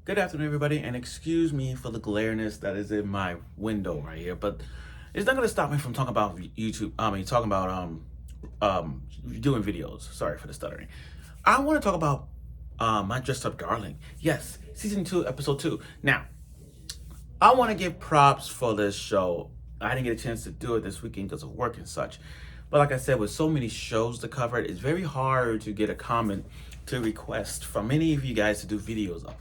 Good afternoon, everybody, and excuse me for the glareness that is in my window right here, but it's not going to stop me from talking about YouTube. Talking about doing videos. Sorry for the stuttering. I want to talk about my dressed up darling. Yes, season 2, episode 2. Now, I want to give props for this show. I didn't get a chance to do it this weekend because of work and such. But like I said, with so many shows to cover, it's very hard to get a comment to request from any of you guys to do videos of.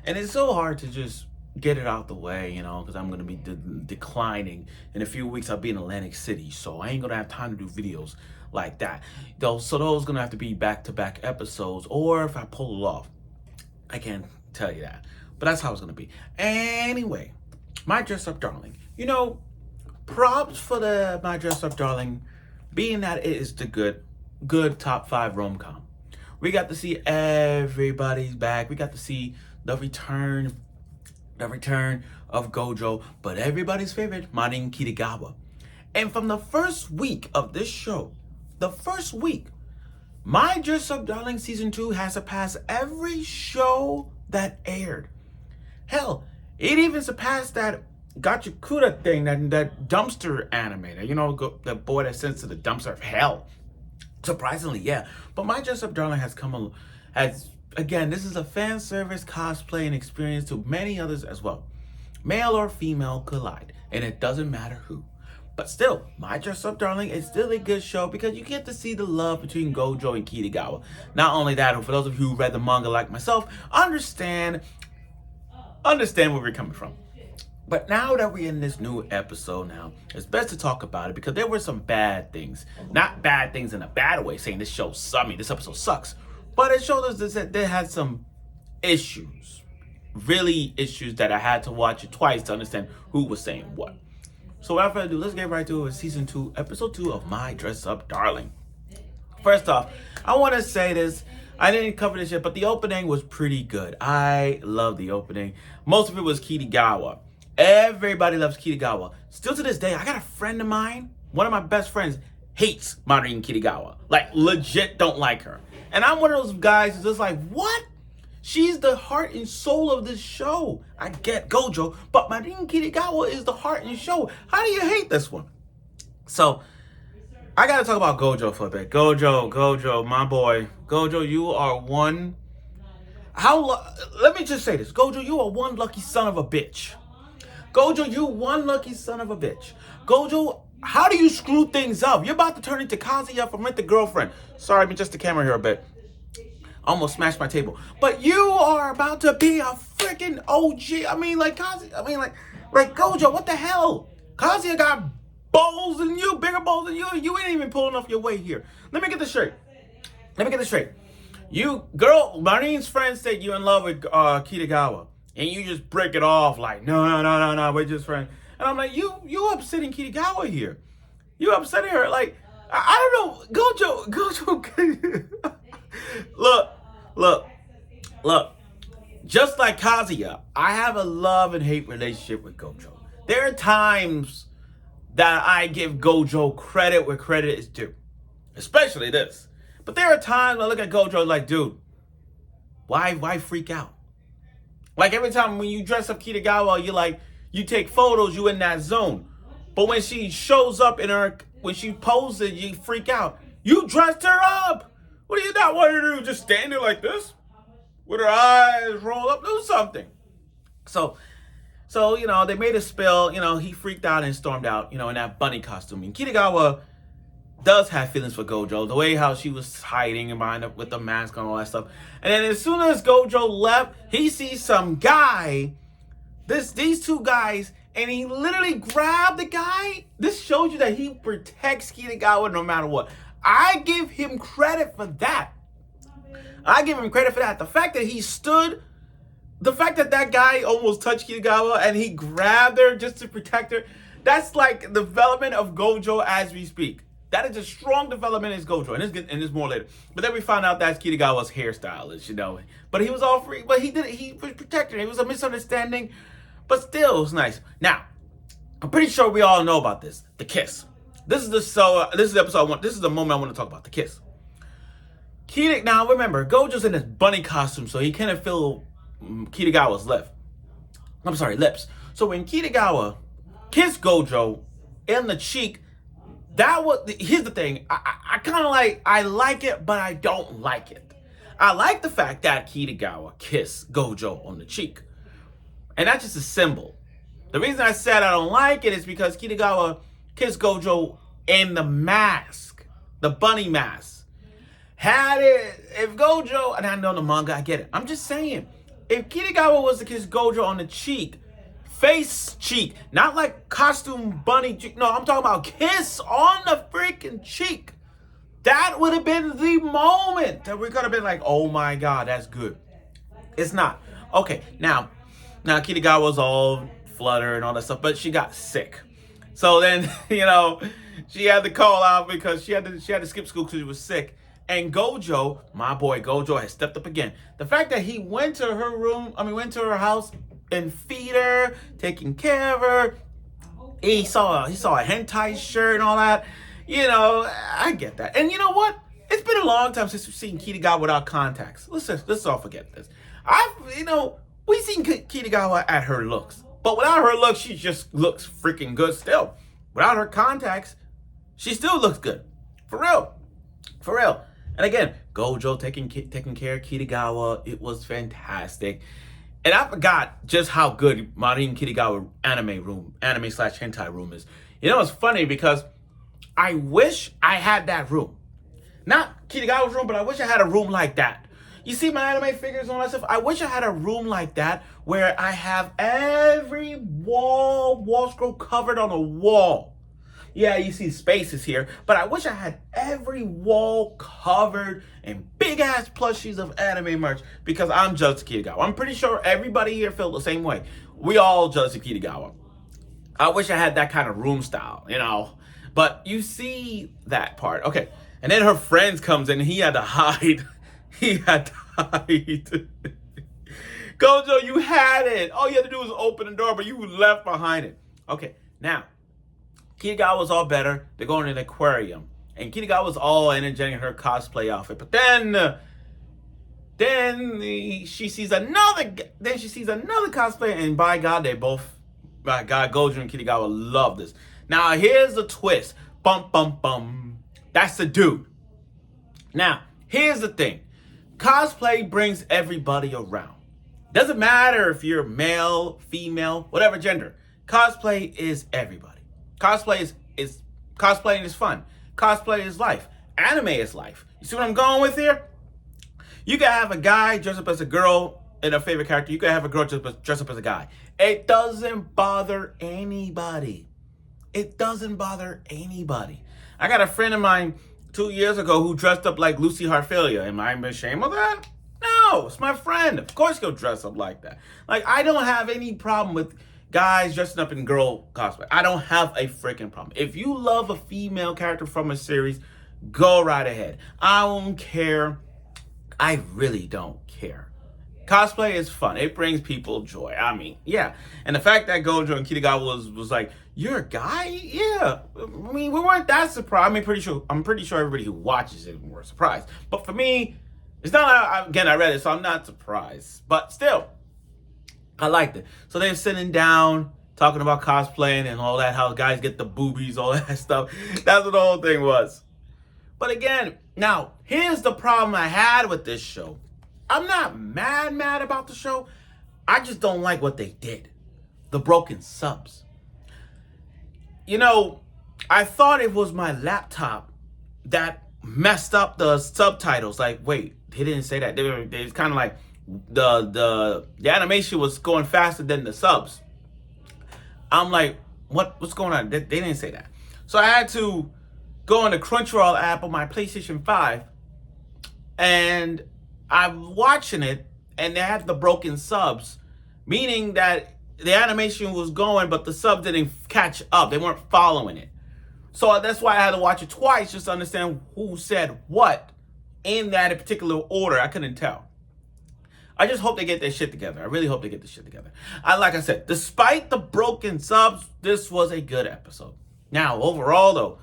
And it's so hard to just get it out the way, because I'm going to be declining. In a few weeks, I'll be in Atlantic City, so I ain't going to have time to do videos like that. So those going to have to be back-to-back episodes, or if I pull it off, I can't tell you that. But that's how it's going to be. Anyway, My Dress Up Darling. Props for the My Dress Up Darling, being that it is the good top 5 rom-com. We got to see everybody's back. We got to see the return of Gojou, but everybody's favorite, Marin Kitagawa. And from the first week of this show, My Dress Up Darling Season 2 has surpassed every show that aired. Hell, it even surpassed that Gachikura thing, that dumpster animator, the boy that sends to the dumpster of hell. Surprisingly, yeah. But My Dress Up Darling again, this is a fan service cosplay and experience to many others as well. Male or female collide, and it doesn't matter who. But still, My Dress Up Darling is still a good show because you get to see the love between Gojou and Kitagawa. Not only that, and for those of you who read the manga like myself, understand where we're coming from. But now that we're in this new episode now, it's best to talk about it because there were some bad things. Not bad things in a bad way, saying this episode sucks. But it showed us that they had some issues. Really issues that I had to watch it twice to understand who was saying what. So without further ado, let's get right to it with Season 2, Episode 2 of My Dress Up Darling. First off, I want to say this. I didn't cover this yet, but the opening was pretty good. I love the opening. Most of it was Kitagawa. Everybody loves Kitagawa. Still to this day, I got a friend of mine, one of my best friends, hates Marin Kitagawa. Like, legit don't like her. And I'm one of those guys who's just like, what? She's the heart and soul of this show. I get Gojou, but Marin Kitagawa is the heart and soul. How do you hate this one? So, I gotta talk about Gojou for a bit. Gojou, my boy. Gojou, you are one... Let me just say this. Gojou, you are one lucky son of a bitch. Gojou, you one lucky son of a bitch. Gojou, how do you screw things up? You're about to turn into Kazuya from Rent the Girlfriend. Sorry, I'm just the camera here a bit. Almost smashed my table. But you are about to be a freaking OG. Like Gojou, what the hell? Kazuya got balls in you, bigger balls than you, and you ain't even pulling off your weight here. Let me get this straight. Marin's friends said you're in love with Kitagawa. And you just break it off like, no, we're just friends. And I'm like, you upsetting Kitagawa here. You upsetting her. Like, I don't know. Gojou. Look. Just like Kazuya, I have a love and hate relationship with Gojou. There are times that I give Gojou credit where credit is due. Especially this. But there are times I look at Gojou like, dude, why freak out? Like every time when you dress up Kitagawa, you take photos, you in that zone. But when she shows up when she poses, you freak out. You dressed her up. What do you not want her to do? Just stand there like this? With her eyes rolled up? Do something. So, they made a spill. He freaked out and stormed out, in that bunny costume. And Kitagawa does have feelings for Gojou. The way how she was hiding and behind up with the mask and all that stuff. And then as soon as Gojou left, he sees some guy, these two guys, and he literally grabbed the guy. This shows you that he protects Kitagawa no matter what. I give him credit for that. The fact that that guy almost touched Kitagawa and he grabbed her just to protect her, that's like development of Gojou as we speak. That is a strong development in Gojou, and there's more later. But then we found out that's Kitagawa's hairstylist, But he was all free, but he was protected. It was a misunderstanding, but still, it was nice. Now, I'm pretty sure we all know about this. The kiss. This is the episode this is the moment I want to talk about. The kiss. Now remember, Gojou's in his bunny costume, so he kind of feel Kitagawa's lips. So when Kitagawa kissed Gojou in the cheek, here's the thing. I kind of I like it, but I don't like it. I like the fact that Kitagawa kissed Gojou on the cheek. And that's just a symbol. The reason I said I don't like it is because Kitagawa kissed Gojou in the mask, the bunny mask. If Gojou, and I know the manga, I get it. I'm just saying, if Kitagawa was to kiss Gojou on the cheek, face cheek, not like costume bunny cheek. No, I'm talking about kiss on the freaking cheek. That would have been the moment that we could have been like, oh my God, that's good. It's not. Okay, now Kitagawa was all fluttered and all that stuff, but she got sick. So then, she had to call out because she had to skip school because she was sick. And Gojou, my boy Gojou, has stepped up again. The fact that he went to her house and feed her, taking care of her. He saw a hentai shirt and all that. I get that. And you know what? It's been a long time since we've seen Kitagawa without contacts. Let's all forget this. We've seen Kitagawa at her looks. But without her looks, she just looks freaking good still. Without her contacts, she still looks good. For real. And again, Gojou taking care of Kitagawa. It was fantastic. And I forgot just how good Marin Kitagawa anime/hentai room is. It's funny because I wish I had that room. Not Kitagawa's room, but I wish I had a room like that. You see my anime figures and all that stuff? I wish I had a room like that where I have every wall scroll covered on a wall. Yeah, you see spaces here, but I wish I had every wall covered in big-ass plushies of anime merch because I'm jealous of Kitagawa. I'm pretty sure everybody here felt the same way. We all jealous of Kitagawa. I wish I had that kind of room style, But you see that part. Okay, and then her friends comes in and he had to hide. Gojou, you had it. All you had to do was open the door, but you left behind it. Okay, now, Kitagawa was all better. They're going to an aquarium. And Kitagawa was all energetic in her cosplay outfit. But then she sees another cosplay. And by God, Gojou and Kitagawa love this. Now, here's the twist. Bum, bum, bum. That's the dude. Now, here's the thing. Cosplay brings everybody around. Doesn't matter if you're male, female, whatever gender. Cosplay is everybody. Cosplaying is fun. Cosplay is life. Anime is life. You see what I'm going with here? You can have a guy dress up as a girl in a favorite character. You can have a girl dress up as a guy. It doesn't bother anybody. I got a friend of mine 2 years ago who dressed up like Lucy Harfilia. Am I ashamed of that? No, it's my friend. Of course he'll dress up like that. I don't have any problem with guys dressing up in girl cosplay. I don't have a freaking problem. If you love a female character from a series, go right ahead. I don't care. I really don't care. Cosplay is fun. It brings people joy. Yeah. And the fact that Gojou and Kitagawa was like, you're a guy? Yeah. We weren't that surprised. I'm pretty sure everybody who watches it were surprised. But for me, it's not, again, I read it, so I'm not surprised. But still, I liked it. So they're sitting down, talking about cosplaying and all that, how guys get the boobies, all that stuff. That's what the whole thing was. But again, now, here's the problem I had with this show. I'm not mad about the show. I just don't like what they did. The broken subs. I thought it was my laptop that messed up the subtitles. Wait, they didn't say that. It's kind of like the animation was going faster than the subs. I'm like, what's going on? They didn't say that. So I had to go on the Crunchyroll app on my PlayStation 5, and I'm watching it, and they had the broken subs, meaning that the animation was going, but the subs didn't catch up. They weren't following it. So that's why I had to watch it twice just to understand who said what in that particular order. I couldn't tell. I just hope they get their shit together. I really hope they get this shit together. Like I said, despite the broken subs, this was a good episode. Now, overall, though,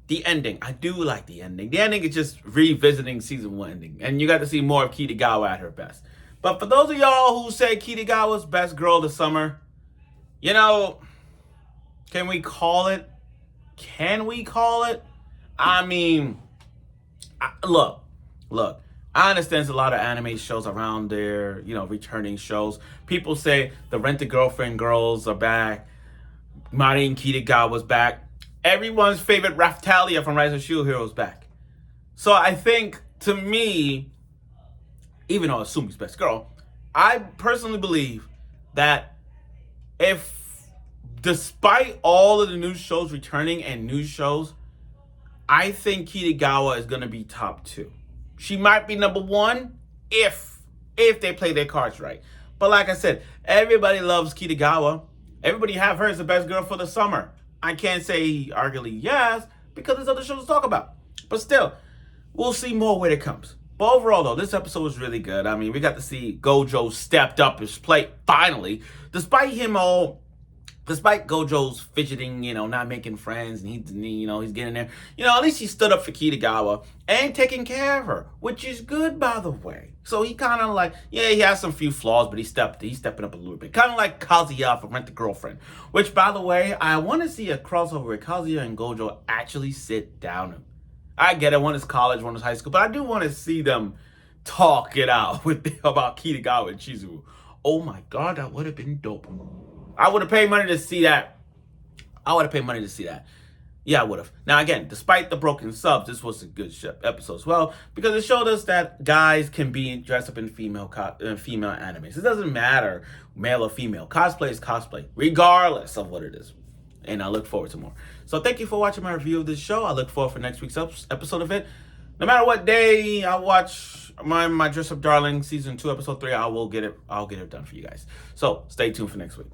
the ending. I do like the ending. The ending is just revisiting season 1 ending. And you got to see more of Kitagawa at her best. But for those of y'all who say Kitagawa's best girl this summer, you know, can we call it? Can we call it? I mean, look. I understand there's a lot of anime shows around there, you know, returning shows. People say the Rent-a-Girlfriend girls are back. Marin Kitagawa's back. Everyone's favorite Raftalia from Rise of Shield Hero is back. So I think, to me, even though Asumi's best girl, I personally believe that if, despite all of the new shows returning and new shows, I think Kitagawa is going to be top 2. She might be number 1 if they play their cards right. But like I said, everybody loves Kitagawa. Everybody have her as the best girl for the summer. I can't say arguably yes, because there's other shows to talk about. But still, we'll see more when it comes. But overall, though, this episode was really good. I mean, we got to see Gojou stepped up his plate finally. Despite Gojou's fidgeting, you know, not making friends, and he's getting there. You know, at least he stood up for Kitagawa and taking care of her, which is good, by the way. So he kind of like, yeah, he has some few flaws, but he's stepping up a little bit. Kind of like Kazuya from Rent-a-Girlfriend, which, by the way, I want to see a crossover where Kazuya and Gojou actually sit down. I get it, one is college, one is high school, but I do want to see them talk it out about Kitagawa and Chizuru. Oh my God, that would have been dope. I would have paid money to see that. Yeah, I would have. Now, again, despite the broken subs, this was a good episode as well, because it showed us that guys can be dressed up in female animes. It doesn't matter, male or female. Cosplay is cosplay, regardless of what it is. And I look forward to more. So thank you for watching my review of this show. I look forward for next week's episode of it. No matter what day I watch my Dress Up Darling Season 2, Episode 3, I'll get it done for you guys. So stay tuned for next week.